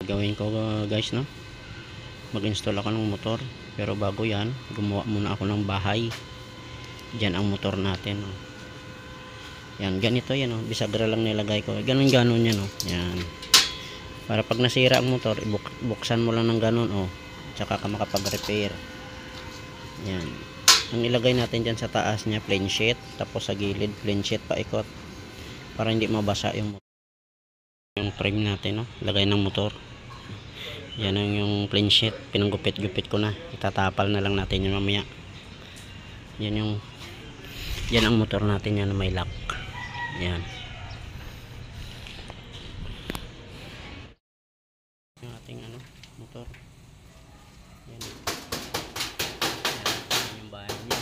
Gawin ko guys, no, mag-install ako ng motor, pero bago yan gumawa muna ako ng bahay. Diyan ang motor natin, no. Yan, ganito yan, no, bisagra lang nilagay ko, ganun yan, no. Yan, para pag nasira ang motor, buksan mo lang ng ganun, oh, tsaka ka makapag-repair. Yan, ang ilagay natin dyan sa taas niya plain sheet, tapos sa gilid plain sheet paikot para hindi mabasa yung frame natin, no, lagay ng motor. Yan ang yung plain sheet, pinanggupit-gupit ko na, itatapal na lang natin yun mamaya. Yan ang motor natin, yan na may lock. Yan yung ating motor. Yan yung bahay niya.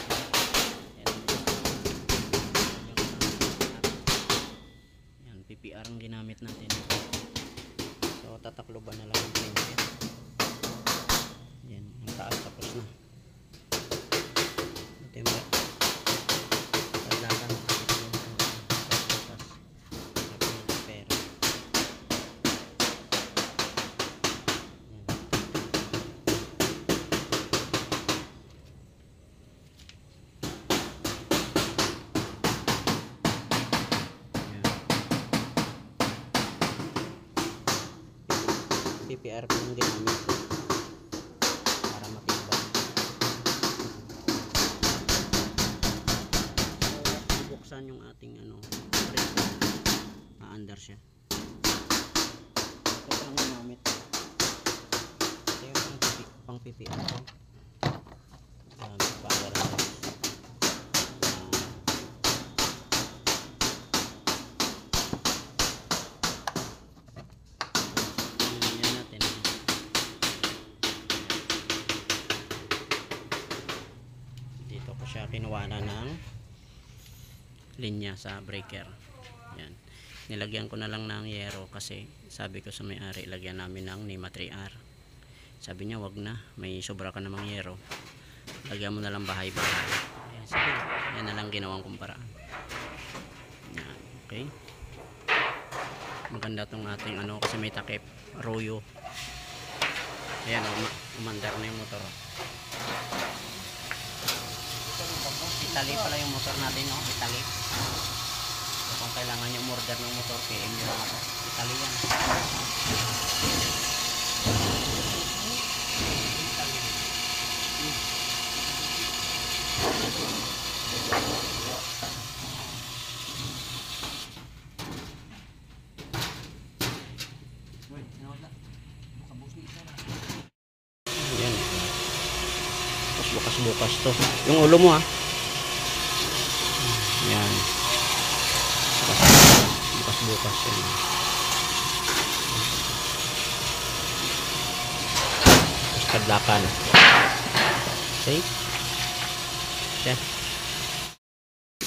Yan, PPR ang ginamit natin. So tatakloban na lang yung plain sheet. Yan, ang taas tapos na. Ito yung tadlakan. PPR po yung ginamit para matibay. Buksan yung ating brake, under siya. Ito lang ginamit. Ito yung pang PPR ko. Power house. Dito ko siya kinuwanan ng linya sa breaker. Yan, nilagyan ko na lang ng yero kasi sabi ko sa may-ari lagyan namin ng NEMA 3R. Sabi niya wag na, may sobra ka namang yero, lagyan mo na lang bahay-bahay. Yan, sige, yan na lang ginawang kong paraan. Yan, okay, maganda tong ating kasi may takip royo. Ayan, umandar na yung motor. Italy pala yung motor natin, no? Italy. So, kung kailangan nyo order ng motor, PM nyo lang ako. Italy yan. Yan. Bukas-bukas to. Yung ulo mo, yan, bukas yan. Tapos kadlakan. Okay, yan.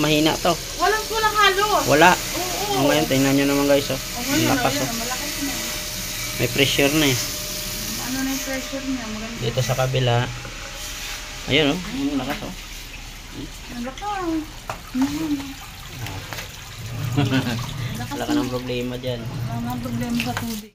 Mahina to, walang halo. Wala. Ngayon tingnan nyo naman guys, ang lakas, may pressure na eh. Ano na yung pressure niya? Maganda. Dito sa kabila, ayun, ang lakas, Ang lakas. Wala ka ng problema dyan. Wala nang problema sa tubig.